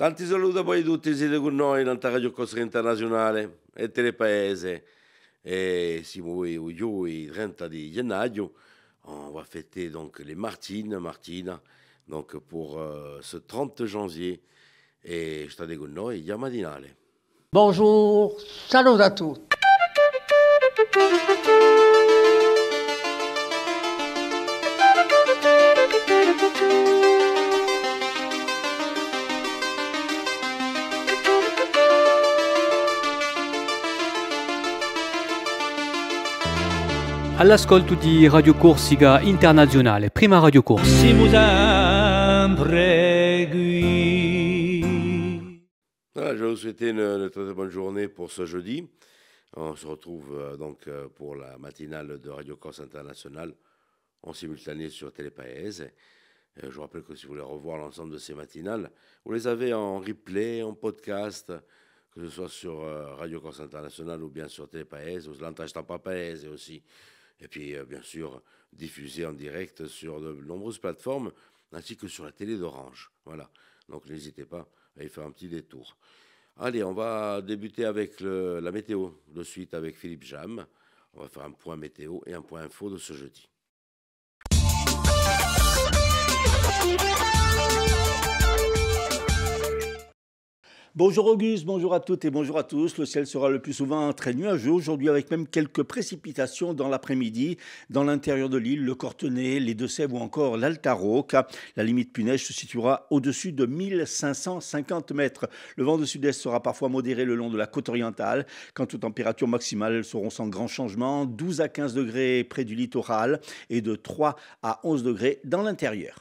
Tanti saluti a voi tutti, siete con noi in Radio Corsa Internazionale e Telepaese. Et si vous aujourd'hui, 30 de gennaio, on va fêter donc les Martines, donc pour ce 30 janvier. Et state con noi, già matinale. Bonjour, salut à tous. All'ascolto di Radio Corsica Internazionale, prima Radio Corsa. Voilà, je vais vous souhaiter une très bonne journée pour ce jeudi. On se retrouve donc pour la matinale de Radio Corse International en simultané sur Télépaese. Je vous rappelle que si vous voulez revoir l'ensemble de ces matinales, vous les avez en replay, en podcast, que ce soit sur Radio Corse International ou bien sur Télépaese, ou l'Antage Paese aussi. Et puis, bien sûr, diffusé en direct sur de nombreuses plateformes, ainsi que sur la télé d'Orange. Voilà. Donc, n'hésitez pas à y faire un petit détour. Allez, on va débuter avec la météo de suite avec Philippe Jam. On va faire un point météo et un point info de ce jeudi. Bonjour Auguste, bonjour à toutes et bonjour à tous. Le ciel sera le plus souvent très nuageux aujourd'hui avec même quelques précipitations dans l'après-midi dans l'intérieur de l'île, le Cortenay, les Deux-Sèvres ou encore l'Alta Rocca. La limite plus neige se situera au-dessus de 1550 mètres. Le vent de sud-est sera parfois modéré le long de la côte orientale. Quant aux températures maximales, elles seront sans grand changement, 12 à 15 degrés près du littoral et de 3 à 11 degrés dans l'intérieur.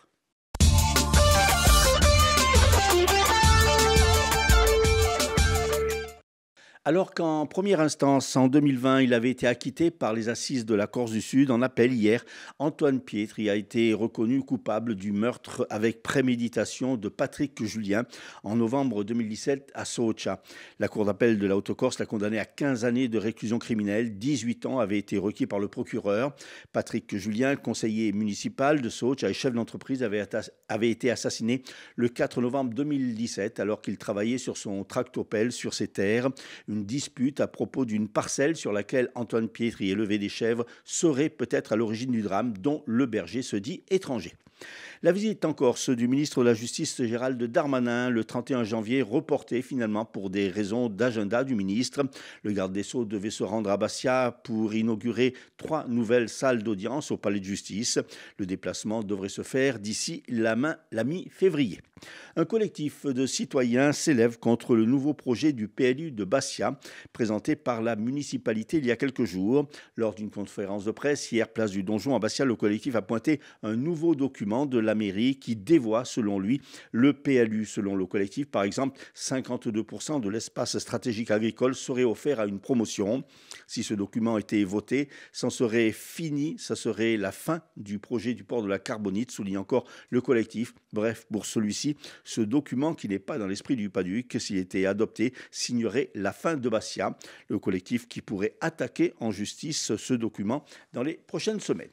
Alors qu'en première instance, en 2020, il avait été acquitté par les assises de la Corse du Sud en appel hier, Antoine Pietri a été reconnu coupable du meurtre avec préméditation de Patrick Julien en novembre 2017 à Socha. La Cour d'appel de la Haute-Corse l'a condamné à 15 années de réclusion criminelle. 18 ans avaient été requis par le procureur. Patrick Julien, conseiller municipal de Socha et chef d'entreprise, avait été assassiné le 4 novembre 2017 alors qu'il travaillait sur son tractopelle sur ses terres. Une dispute à propos d'une parcelle sur laquelle Antoine Pietri élevait des chèvres serait peut-être à l'origine du drame dont le berger se dit étranger. La visite en Corse du ministre de la Justice Gérald Darmanin le 31 janvier reportée finalement pour des raisons d'agenda du ministre. Le garde des Sceaux devait se rendre à Bastia pour inaugurer 3 nouvelles salles d'audience au palais de justice. Le déplacement devrait se faire d'ici la mi-février. Un collectif de citoyens s'élève contre le nouveau projet du PLU de Bastia, présenté par la municipalité il y a quelques jours. Lors d'une conférence de presse, hier, place du Donjon à Bastia, le collectif a pointé un nouveau document de la mairie qui dévoie, selon lui, le PLU. Selon le collectif, par exemple, 52% de l'espace stratégique agricole serait offert à une promotion. Si ce document était voté, c'en serait fini, ça serait la fin du projet du port de la Carbonite, souligne encore le collectif. Bref, pour celui-ci, ce document qui n'est pas dans l'esprit du PADUC, s'il était adopté, signerait la fin de Bastia. Le collectif qui pourrait attaquer en justice ce document dans les prochaines semaines.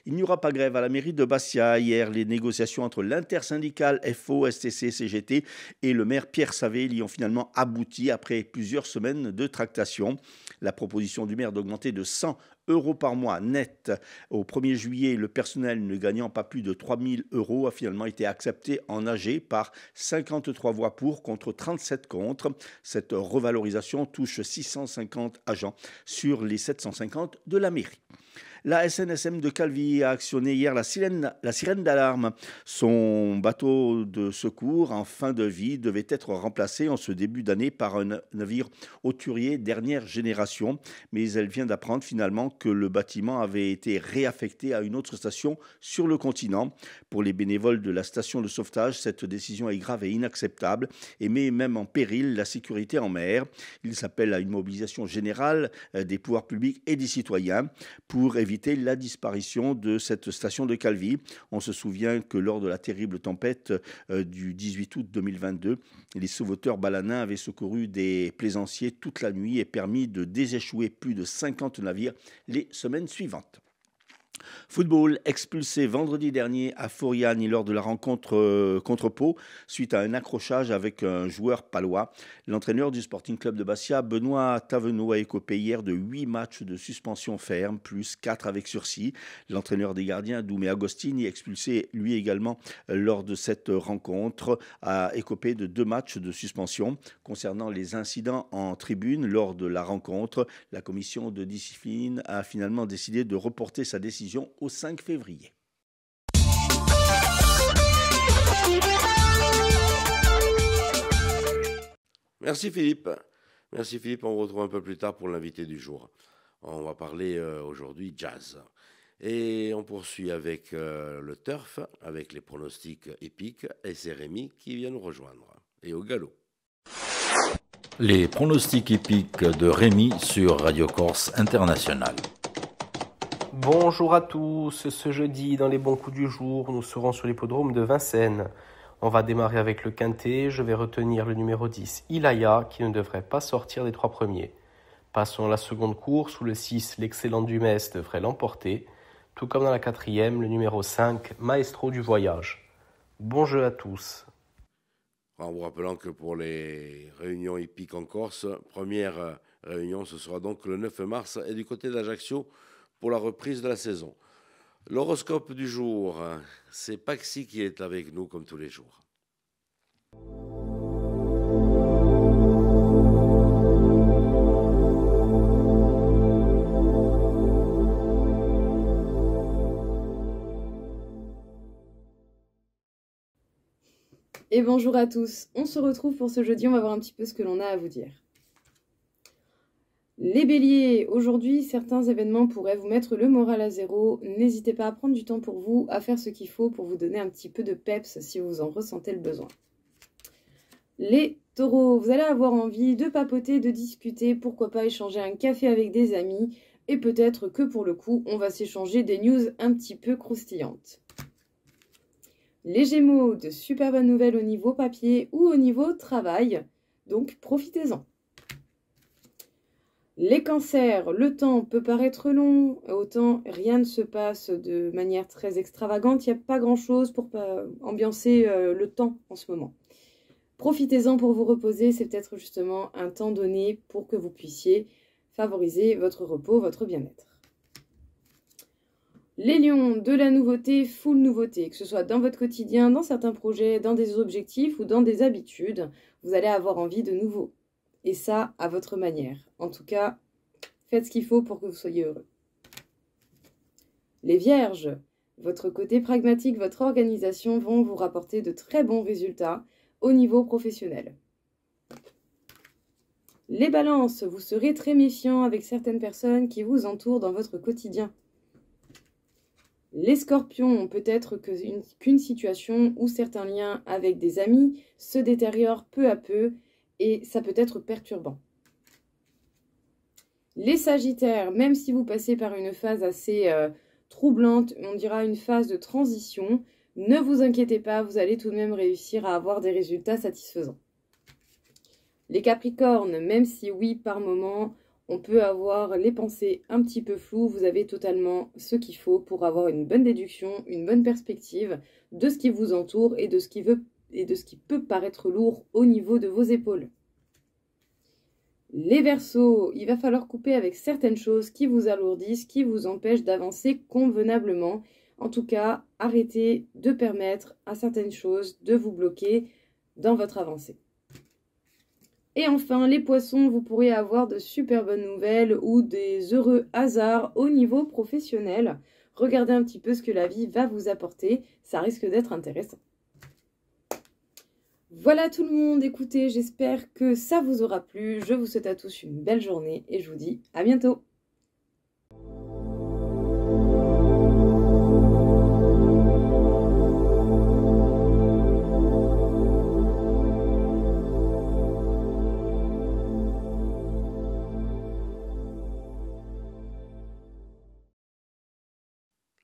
Il n'y aura pas grève à la mairie de Bastia. Hier, les négociations entre l'intersyndicale FO, STC, CGT et le maire Pierre Savé y ont finalement abouti après plusieurs semaines de tractation. La proposition du maire d'augmenter de 100 € par mois net au 1er juillet, le personnel ne gagnant pas plus de 3 000 € a finalement été accepté en AG par 53 voix pour contre 37 contre. Cette revalorisation touche 650 agents sur les 750 de la mairie. La SNSM de Calvi a actionné hier la sirène d'alarme. Son bateau de secours en fin de vie devait être remplacé en ce début d'année par un navire hauturier dernière génération. Mais elle vient d'apprendre finalement que le bâtiment avait été réaffecté à une autre station sur le continent. Pour les bénévoles de la station de sauvetage, cette décision est grave et inacceptable et met même en péril la sécurité en mer. Il s'appelle à une mobilisation générale des pouvoirs publics et des citoyens pour éviter la disparition de cette station de Calvi. On se souvient que lors de la terrible tempête du 18 août 2022, les sauveteurs balanins avaient secouru des plaisanciers toute la nuit et permis de déséchouer plus de 50 navires les semaines suivantes. Football, expulsé vendredi dernier à Foriani lors de la rencontre contre Pau suite à un accrochage avec un joueur palois. L'entraîneur du Sporting Club de Bastia, Benoît Tavenot, a écopé hier de 8 matchs de suspension ferme, plus 4 avec sursis. L'entraîneur des gardiens, Doumé Agostini, expulsé lui également lors de cette rencontre, a écopé de 2 matchs de suspension. Concernant les incidents en tribune lors de la rencontre, la commission de discipline a finalement décidé de reporter sa décision au 5 février. Merci Philippe. Merci Philippe, on retrouve un peu plus tard pour l'invité du jour. On va parler aujourd'hui jazz. Et on poursuit avec le turf, avec les pronostics épiques. Et c'est Rémi qui vient nous rejoindre. Et au galop. Les pronostics épiques de Rémi sur Radio Corse International. Bonjour à tous, ce jeudi dans les bons coups du jour, nous serons sur l'hippodrome de Vincennes. On va démarrer avec le quintet, je vais retenir le numéro 10, Ilaya, qui ne devrait pas sortir des 3 premiers. Passons à la seconde course où le 6, l'excellent Dumès, devrait l'emporter, tout comme dans la 4e, le numéro 5, Maestro du Voyage. Bon jeu à tous. En vous rappelant que pour les réunions hippiques en Corse, première réunion, ce sera donc le 9 mars et du côté d'Ajaccio, pour la reprise de la saison. L'horoscope du jour, c'est Paxi qui est avec nous comme tous les jours. Et bonjour à tous, on se retrouve pour ce jeudi, on va voir un petit peu ce que l'on a à vous dire. Les béliers, aujourd'hui, certains événements pourraient vous mettre le moral à zéro. N'hésitez pas à prendre du temps pour vous, à faire ce qu'il faut pour vous donner un petit peu de peps si vous en ressentez le besoin. Les taureaux, vous allez avoir envie de papoter, de discuter, pourquoi pas échanger un café avec des amis. Et peut-être que pour le coup, on va s'échanger des news un petit peu croustillantes. Les gémeaux, de super bonnes nouvelles au niveau papier ou au niveau travail, donc profitez-en. Les cancers, le temps peut paraître long, autant rien ne se passe de manière très extravagante, il n'y a pas grand-chose pour ambiancer le temps en ce moment. Profitez-en pour vous reposer, c'est peut-être justement un temps donné pour que vous puissiez favoriser votre repos, votre bien-être. Les lions, de la nouveauté, full nouveauté, que ce soit dans votre quotidien, dans certains projets, dans des objectifs ou dans des habitudes, vous allez avoir envie de nouveau. Et ça, à votre manière. En tout cas, faites ce qu'il faut pour que vous soyez heureux. Les vierges, votre côté pragmatique, votre organisation vont vous rapporter de très bons résultats au niveau professionnel. Les balances, vous serez très méfiant avec certaines personnes qui vous entourent dans votre quotidien. Les scorpions, peut-être qu'une situation ou certains liens avec des amis se détériorent peu à peu et ça peut être perturbant. Les sagittaires, même si vous passez par une phase assez troublante, on dira une phase de transition, ne vous inquiétez pas, vous allez tout de même réussir à avoir des résultats satisfaisants. Les capricornes, même si oui, par moment, on peut avoir les pensées un petit peu floues, vous avez totalement ce qu'il faut pour avoir une bonne déduction, une bonne perspective de ce qui vous entoure et de ce qui peut paraître lourd au niveau de vos épaules. Les Verseaux, il va falloir couper avec certaines choses qui vous alourdissent, qui vous empêchent d'avancer convenablement. En tout cas, arrêtez de permettre à certaines choses de vous bloquer dans votre avancée. Et enfin, les Poissons, vous pourrez avoir de super bonnes nouvelles ou des heureux hasards au niveau professionnel. Regardez un petit peu ce que la vie va vous apporter, ça risque d'être intéressant. Voilà tout le monde, écoutez, j'espère que ça vous aura plu. Je vous souhaite à tous une belle journée et je vous dis à bientôt.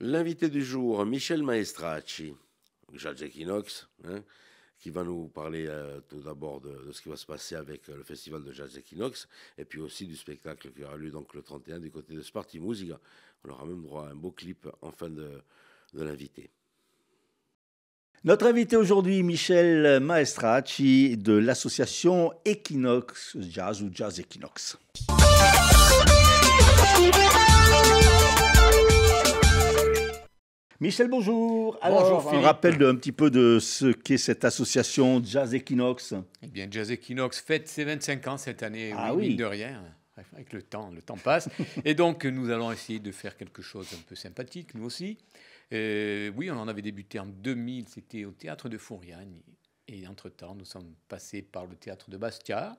L'invité du jour, Michel Maestracci, Jacques Equinox, qui va nous parler tout d'abord de ce qui va se passer avec le festival de jazz Equinox, et puis aussi du spectacle qui aura lieu donc le 31 du côté de Sparti Musica. On aura même droit à un beau clip en fin de l'invité. Notre invité aujourd'hui, Michel Maestracci de l'association Equinox Jazz ou Jazz Equinox. Michel, bonjour. Alors, Bonjour, un rappel un petit peu de ce qu'est cette association Jazz Equinox. Eh bien, Jazz Equinox fête ses 25 ans cette année, Ah mine oui. de rien. Avec le temps passe. Et donc, nous allons essayer de faire quelque chose un peu sympathique, nous aussi. Oui, on en avait débuté en 2000, c'était au théâtre de Fouriane. Et entre-temps, nous sommes passés par le théâtre de Bastia,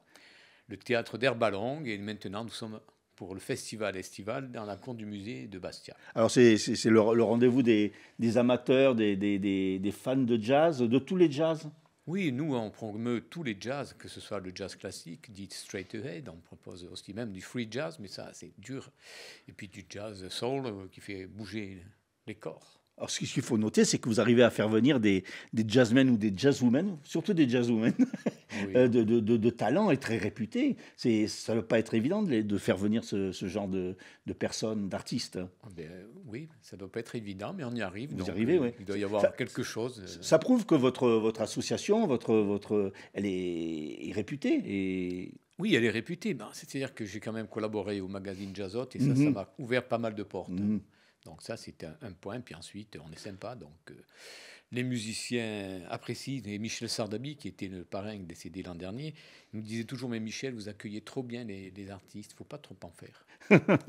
le théâtre d'Herbalongue, et maintenant, nous sommes pour le festival estival dans la cour du musée de Bastia. Alors, c'est le rendez-vous des amateurs, des fans de jazz, de tous les jazz. Oui, nous, on promeut tous les jazz, que ce soit le jazz classique, dit straight ahead. On propose aussi même du free jazz, mais ça, c'est dur. Et puis du jazz soul qui fait bouger les corps. Alors, ce qu'il faut noter, c'est que vous arrivez à faire venir des jazzmen ou des jazzwomen, surtout des jazzwomen, Oui. de talent et très réputés. Ça ne doit pas être évident de faire venir ce genre de personnes, d'artistes. Ah ben, oui, ça ne doit pas être évident, mais on y arrive. Vous donc, y arrivez, oui. Il doit y avoir quelque chose. Ça prouve que votre association, elle est réputée. Et... Oui, elle est réputée. Ben, c'est-à-dire que j'ai quand même collaboré au magazine Jazzot et ça m'a ouvert pas mal de portes. Donc ça, c'est un point. Puis ensuite, on est sympa. Donc les musiciens apprécient. Et Michel Sardabi, qui était le parrain décédé l'an dernier, nous disait toujours, mais Michel, vous accueillez trop bien les artistes. Il ne faut pas trop en faire.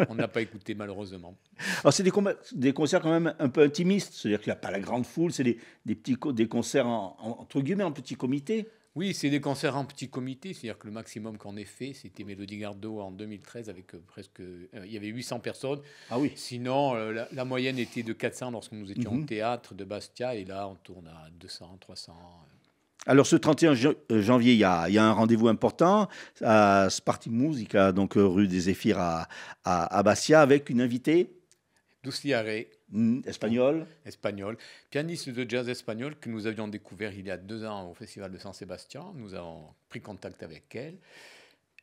On n'a pas écouté, malheureusement. Alors, c'est des concerts quand même un peu intimistes. C'est-à-dire qu'il n'y a pas la grande foule. C'est des concerts, entre guillemets, en petit comité. Oui, c'est des concerts en petit comité, c'est-à-dire que le maximum qu'on ait fait, c'était Mélodie Gardot en 2013 avec il y avait 800 personnes. Ah oui. Sinon, la moyenne était de 400 lorsque nous étions au théâtre de Bastia, et là, on tourne à 200, 300. Alors, ce 31 janvier, il y a un rendez-vous important à Sparti Musica, donc rue des Zéphyrs à Bastia, avec une invitée Douciaré, espagnole, pianiste de jazz espagnol que nous avions découvert il y a 2 ans au Festival de San Sébastien. Nous avons pris contact avec elle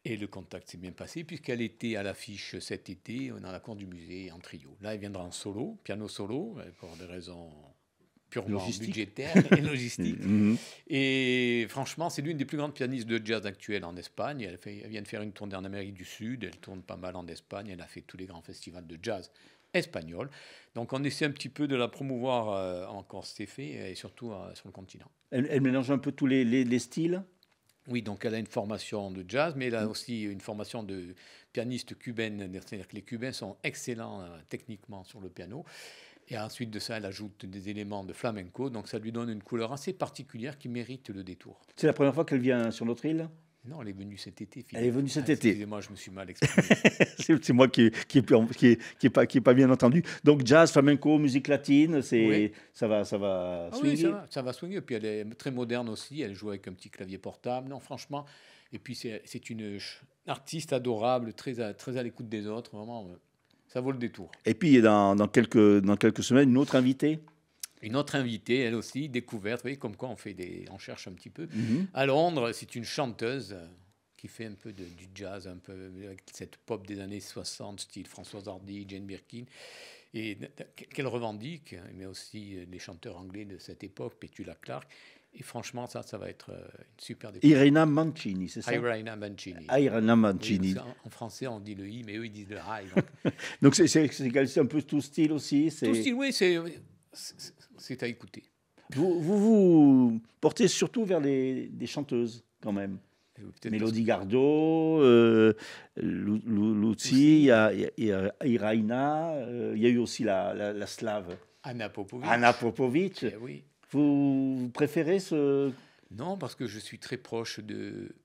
et le contact s'est bien passé puisqu'elle était à l'affiche cet été dans la cour du musée en trio. Là, elle viendra en solo, piano solo, pour des raisons purement budgétaires et logistiques. Et franchement, c'est l'une des plus grandes pianistes de jazz actuelles en Espagne. Elle vient de faire une tournée en Amérique du Sud, elle tourne pas mal en Espagne, elle a fait tous les grands festivals de jazz espagnol. Donc on essaie un petit peu de la promouvoir en Corse, c'est fait, et surtout sur le continent. Elle mélange un peu tous les styles. Oui, donc elle a une formation de jazz, mais elle a aussi une formation de pianiste cubaine. C'est-à-dire que les Cubains sont excellents techniquement sur le piano. Et ensuite de ça, elle ajoute des éléments de flamenco. Donc ça lui donne une couleur assez particulière qui mérite le détour. C'est la première fois qu'elle vient sur notre île ? Non, elle est venue cet été. Philippe. Elle est venue cet été. Excusez-moi, je me suis mal exprimé. C'est moi qui est pas bien entendu. Donc jazz, flamenco, musique latine, Oui. ça va swinguer. Oui, ça va swinguer. Puis elle est très moderne aussi. Elle joue avec un petit clavier portable. Non, franchement. Et puis c'est une artiste adorable, très à l'écoute des autres. Vraiment, ça vaut le détour. Et puis dans quelques semaines, une autre invitée. Une autre invitée, elle aussi, découverte. Vous voyez, comme quoi on cherche un petit peu. À Londres, c'est une chanteuse qui fait un peu du jazz, un peu avec cette pop des années 60, style Françoise Hardy, Jane Birkin, et qu'elle revendique, mais aussi les chanteurs anglais de cette époque, Petula Clark. Et franchement, ça va être une super découverte. Irina Mancini, c'est ça ? Irina Mancini. Irina Mancini. Oui, en français, on dit le I, mais eux, ils disent le I. Donc c'est un peu tout style aussi. Tout style, oui, c'est à écouter. Vous portez surtout vers des chanteuses, quand même. Mélodie Gardot, Lucie, il y a Irina, il y a eu aussi la slave. Anna Popovic. Anna Popovic. Oui. Vous préférez ce... Non, parce que je suis très proche de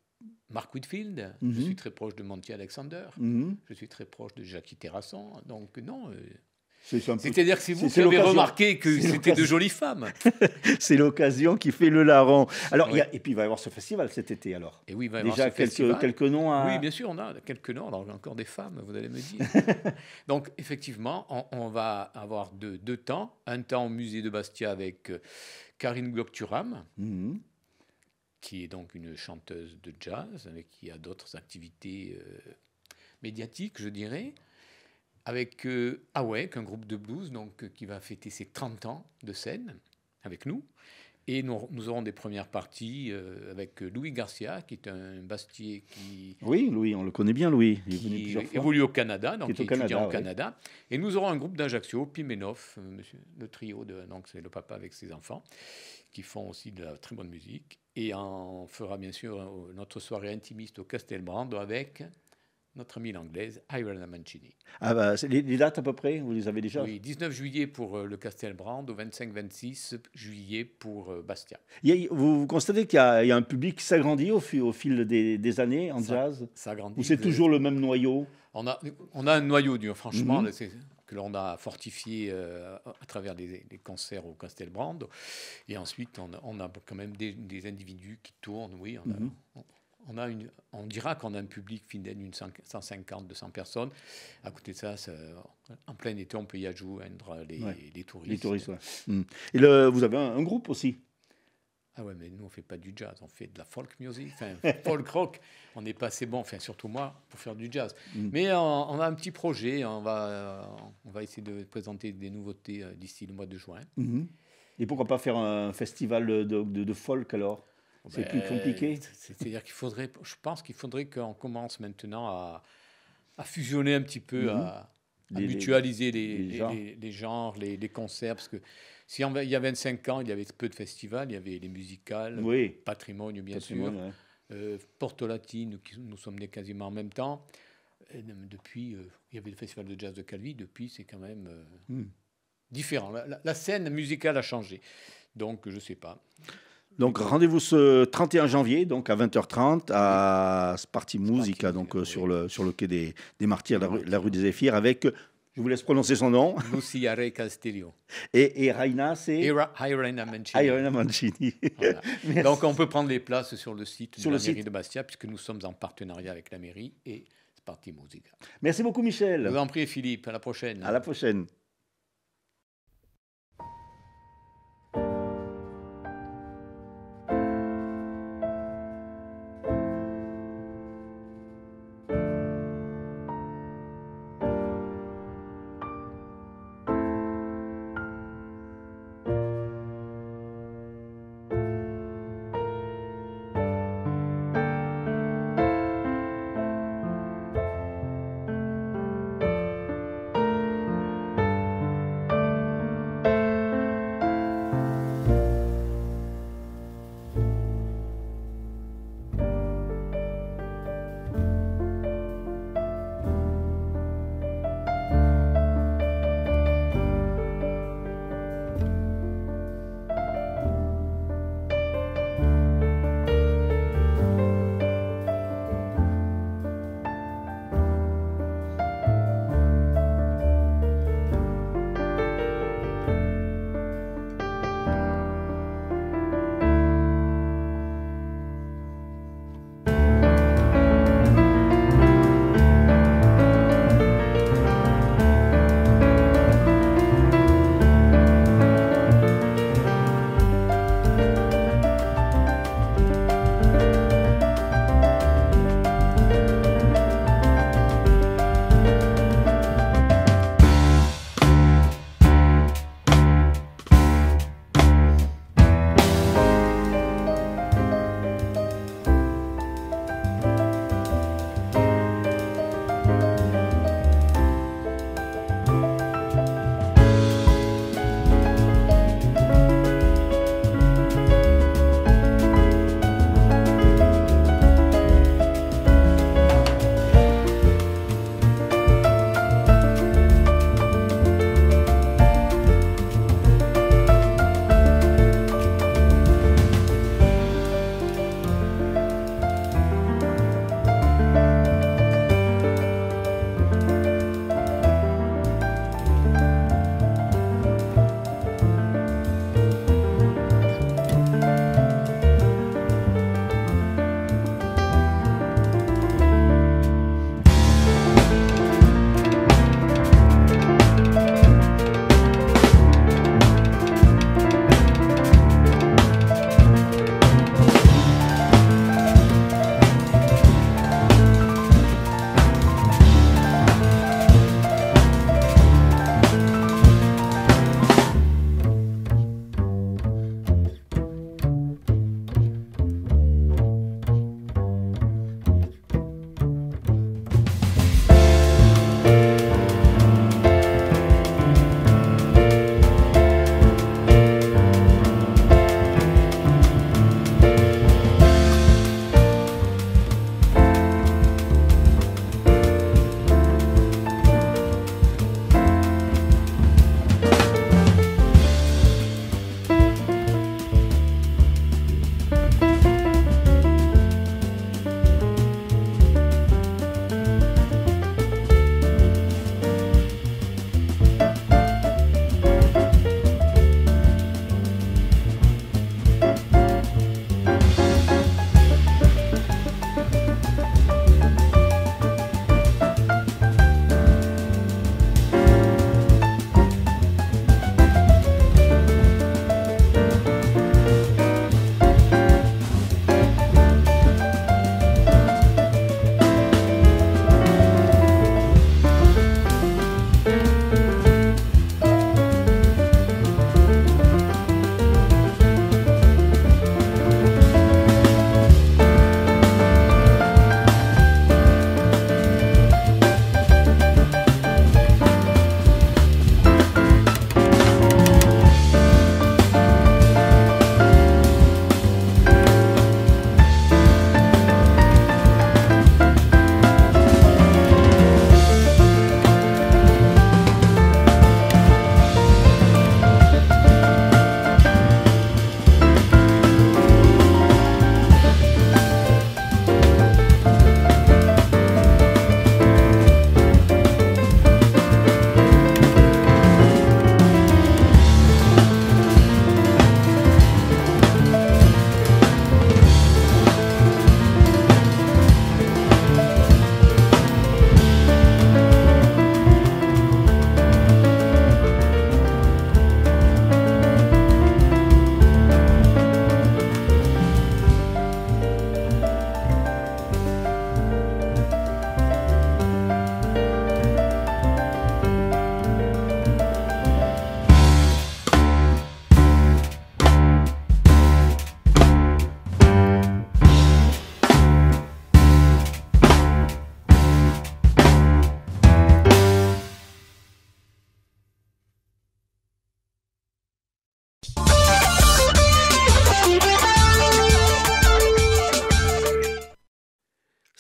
Mark Whitfield, je suis très proche de Monty Alexander, je suis très proche de Jackie Terrasson, donc non... C'est-à-dire que c'est vous qui avez remarqué que c'était de jolies femmes. C'est l'occasion qui fait le larron. Alors, et puis il va y avoir ce festival cet été, alors. Et oui, il va y déjà avoir quelques noms à... Oui, bien sûr, on a quelques noms. Alors, encore des femmes, vous allez me dire. Donc, effectivement, on va avoir deux temps. Un temps au musée de Bastia avec Karine Glocturam. qui est donc une chanteuse de jazz, avec qui a d'autres activités médiatiques, je dirais. Avec Awake, un groupe de blues donc, qui va fêter ses 30 ans de scène avec nous. Et nous aurons des premières parties avec Louis Garcia, qui est un bastier qui... Oui, Louis, on le connaît bien, Louis. Il est venu plusieurs fois. Évolue au Canada, donc qui est il étudie Canada, au Canada. Et nous aurons un groupe d'Ajaccio, Pimenov, le trio, donc c'est le papa avec ses enfants, qui font aussi de la très bonne musique. Et on fera bien sûr notre soirée intimiste au Castelbrando avec notre amie l'anglaise, Irene Mancini. Ah bah, les dates à peu près, vous les avez déjà? Oui, 19 juillet pour le Castelbrando, 25-26 juillet pour Bastia. Vous constatez qu'il y a un public qui s'agrandit au fil des années en jazz? Ça grandit. Ou c'est toujours le même noyau? On a un noyau dur, franchement, que l'on a fortifié à travers des concerts au Castelbrando. Et ensuite, on a quand même des individus qui tournent, oui. On dira qu'on a un public fidèle d'une 150-200 personnes. À côté de ça, en plein été, on peut y adjoindre les touristes. Les touristes, ouais. Et vous avez un groupe aussi? Ah ouais, mais nous, on ne fait pas du jazz, on fait de la folk music, enfin, folk rock. On n'est pas assez bon, enfin, surtout moi, pour faire du jazz. Mais on a un petit projet, on va essayer de présenter des nouveautés d'ici le mois de juin. Et pourquoi pas faire un festival de folk alors? C'est plus compliqué. C'est-à-dire je pense qu'il faudrait qu'on commence maintenant à fusionner un petit peu, à mutualiser les genres, les concerts. Parce que il y a 25 ans, il y avait peu de festivals, il y avait les musicales, Patrimoine, bien sûr, Porto Latine, nous sommes nés quasiment en même temps. Et depuis, il y avait le festival de jazz de Calvi, depuis, c'est quand même différent. La scène musicale a changé. Donc, je ne sais pas. Donc rendez-vous ce 31 janvier, donc à 20h30 à Sparti Musica, donc sur le quai des Martyrs, la rue des Zéphyrs, avec, je vous laisse prononcer son nom. Lucia Re Castillo. Et Raina, c'est Irene Mancini. Irene Mancini. Voilà. Donc on peut prendre les places sur le site de la mairie de Bastia, puisque nous sommes en partenariat avec la mairie et Sparti Musica. Merci beaucoup Michel. Je vous en prie Philippe, à la prochaine. À la prochaine.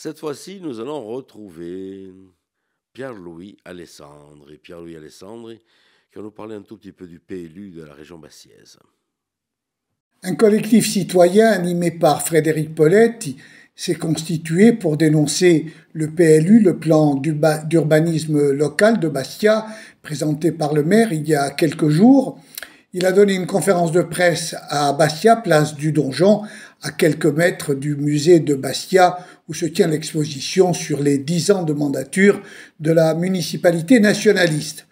Cette fois-ci, nous allons retrouver Pierre-Louis Alessandri. Pierre-Louis Alessandri qui va nous parler un tout petit peu du PLU de la région bastiaise. Un collectif citoyen animé par Frédéric Poletti s'est constitué pour dénoncer le PLU, le plan d'urbanisme local de Bastia, présenté par le maire il y a quelques jours. Il a donné une conférence de presse à Bastia, place du Donjon, à quelques mètres du musée de Bastia, où se tient l'exposition sur les 10 ans de mandature de la municipalité nationaliste.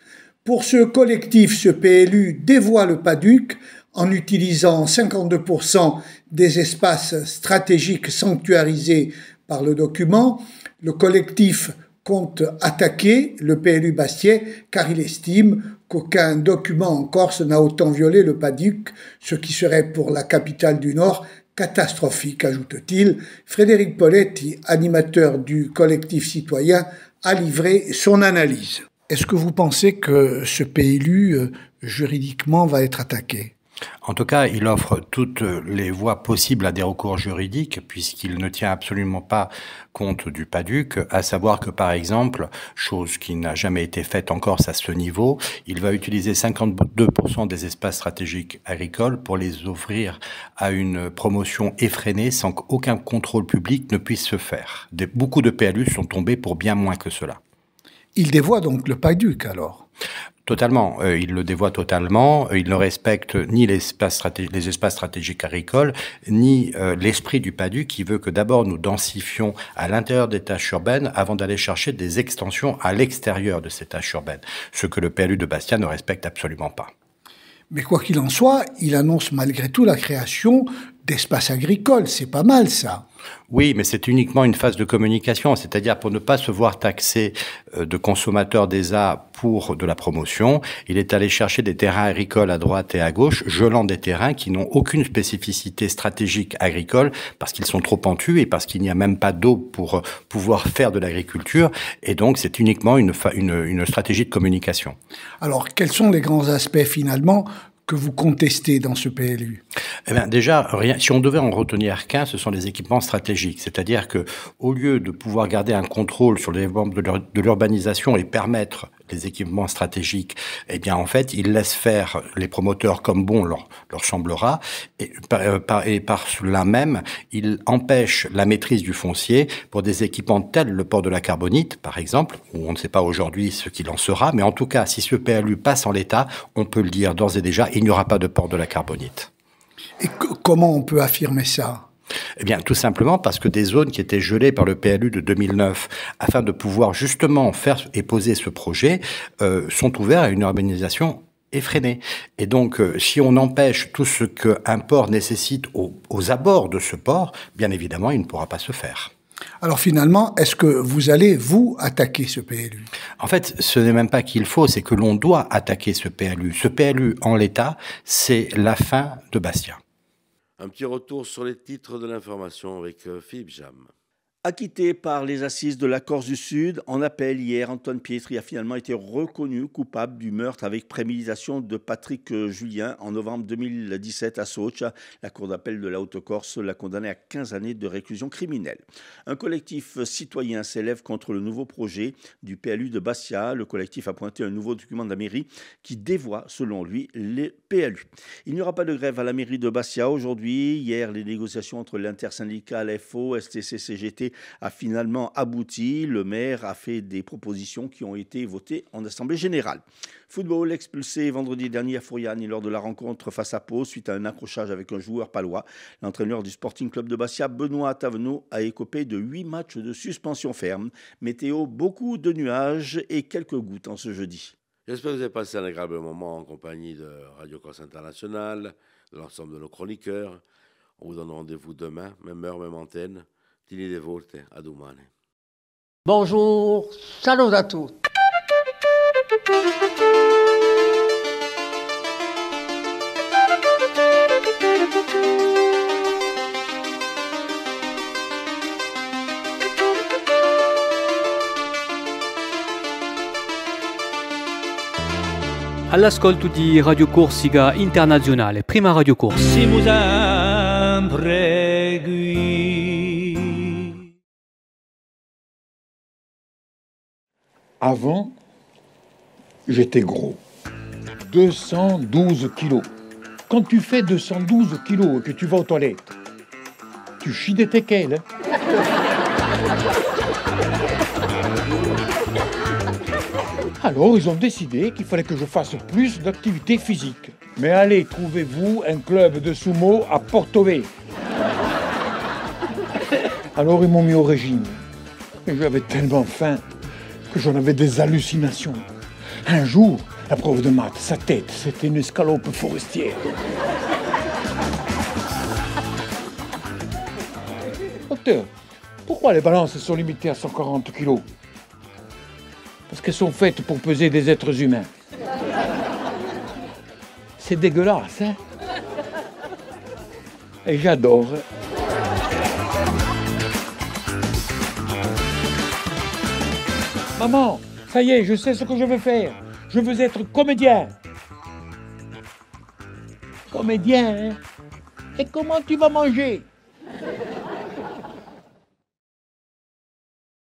Pour ce collectif, ce PLU dévoie le Paduc en utilisant 52% des espaces stratégiques sanctuarisés par le document. Le collectif compte attaquer le PLU bastiais car il estime qu'aucun document en Corse n'a autant violé le Paduc, ce qui serait pour la capitale du Nord catastrophique, ajoute-t-il. Frédéric Poletti, animateur du collectif citoyen, a livré son analyse. Est-ce que vous pensez que ce PLU, juridiquement, va être attaqué ? En tout cas, il offre toutes les voies possibles à des recours juridiques puisqu'il ne tient absolument pas compte du Paduc, à savoir que par exemple, chose qui n'a jamais été faite en Corse à ce niveau, il va utiliser 52% des espaces stratégiques agricoles pour les offrir à une promotion effrénée sans qu'aucun contrôle public ne puisse se faire. Beaucoup de PLU sont tombés pour bien moins que cela. Il dévoie donc le Paduc alors ? Totalement. Il le dévoie totalement. Il ne respecte ni les espaces stratégiques agricoles, ni l'esprit du Paduc qui veut que d'abord nous densifions à l'intérieur des tâches urbaines avant d'aller chercher des extensions à l'extérieur de ces tâches urbaines. Ce que le PLU de Bastia ne respecte absolument pas. Mais quoi qu'il en soit, il annonce malgré tout la création d'espaces agricoles. C'est pas mal ça. Oui, mais c'est uniquement une phase de communication, c'est-à-dire pour ne pas se voir taxé de consommateurs d'ESA pour de la promotion, il est allé chercher des terrains agricoles à droite et à gauche, gelant des terrains qui n'ont aucune spécificité stratégique agricole parce qu'ils sont trop pentus et parce qu'il n'y a même pas d'eau pour pouvoir faire de l'agriculture. Et donc, c'est uniquement une stratégie de communication. Alors, quels sont les grands aspects finalement que vous contestez dans ce PLU? Eh bien, déjà, si on devait en retenir qu'un, ce sont les équipements stratégiques. C'est-à-dire que, au lieu de pouvoir garder un contrôle sur le développement de l'urbanisation et permettre les équipements stratégiques, eh bien, en fait, ils laissent faire les promoteurs comme bon leur semblera. Et par cela même, ils empêchent la maîtrise du foncier pour des équipements tels le port de la Carbonite, par exemple, où on ne sait pas aujourd'hui ce qu'il en sera. Mais en tout cas, si ce PLU passe en l'état, on peut le dire d'ores et déjà, il n'y aura pas de port de la Carbonite. Et comment on peut affirmer ça ? Eh bien, tout simplement parce que des zones qui étaient gelées par le PLU de 2009, afin de pouvoir justement faire et poser ce projet, sont ouverts à une urbanisation effrénée. Et donc, si on empêche tout ce qu'un port nécessite aux abords de ce port, bien évidemment, il ne pourra pas se faire. Alors finalement, est-ce que vous allez, vous, attaquer ce PLU ? En fait, ce n'est même pas qu'il faut, c'est que l'on doit attaquer ce PLU. Ce PLU, en l'état, c'est la fin de Bastia. Un petit retour sur les titres de l'information avec Philippe Jam. Acquitté par les assises de la Corse du Sud, en appel hier, Antoine Pietri a finalement été reconnu coupable du meurtre avec préméditation de Patrick Julien en novembre 2017 à Socha. La Cour d'appel de la Haute-Corse l'a condamné à 15 années de réclusion criminelle. Un collectif citoyen s'élève contre le nouveau projet du PLU de Bastia. Le collectif a pointé un nouveau document de la mairie qui dévoie, selon lui, les PLU. Il n'y aura pas de grève à la mairie de Bastia aujourd'hui. Hier, les négociations entre l'intersyndicale FO, STC, CGT a finalement abouti. Le maire a fait des propositions qui ont été votées en assemblée générale. Football expulsé vendredi dernier à Fouriani lors de la rencontre face à Pau suite à un accrochage avec un joueur palois. L'entraîneur du Sporting Club de Bastia, Benoît Tavenot, a écopé de 8 matchs de suspension ferme. Météo, beaucoup de nuages et quelques gouttes en ce jeudi. J'espère que vous avez passé un agréable moment en compagnie de Radio Corse International, de l'ensemble de nos chroniqueurs. On vous donne rendez-vous demain, même heure, même antenne. Tenete forte, a domani. Bonjour, salut à tous. All'ascolto di Radio Corsica Internazionale, prima Radio Corsa. Siamo sempre qui. Avant, j'étais gros. 212 kilos. Quand tu fais 212 kilos et que tu vas aux toilettes, tu chies des téquelles. Hein. Alors, ils ont décidé qu'il fallait que je fasse plus d'activité physique. Mais allez, trouvez-vous un club de sumo à Porto Vecchio. Alors, ils m'ont mis au régime. Et j'avais tellement faim que j'en avais des hallucinations. Un jour, la prof de maths, sa tête, c'était une escalope forestière. Docteur, pourquoi les balances sont limitées à 140 kilos? Parce qu'elles sont faites pour peser des êtres humains. C'est dégueulasse, hein? Et j'adore. Maman, ça y est, je sais ce que je veux faire. Je veux être comédien. Comédien, hein? Et comment tu vas manger?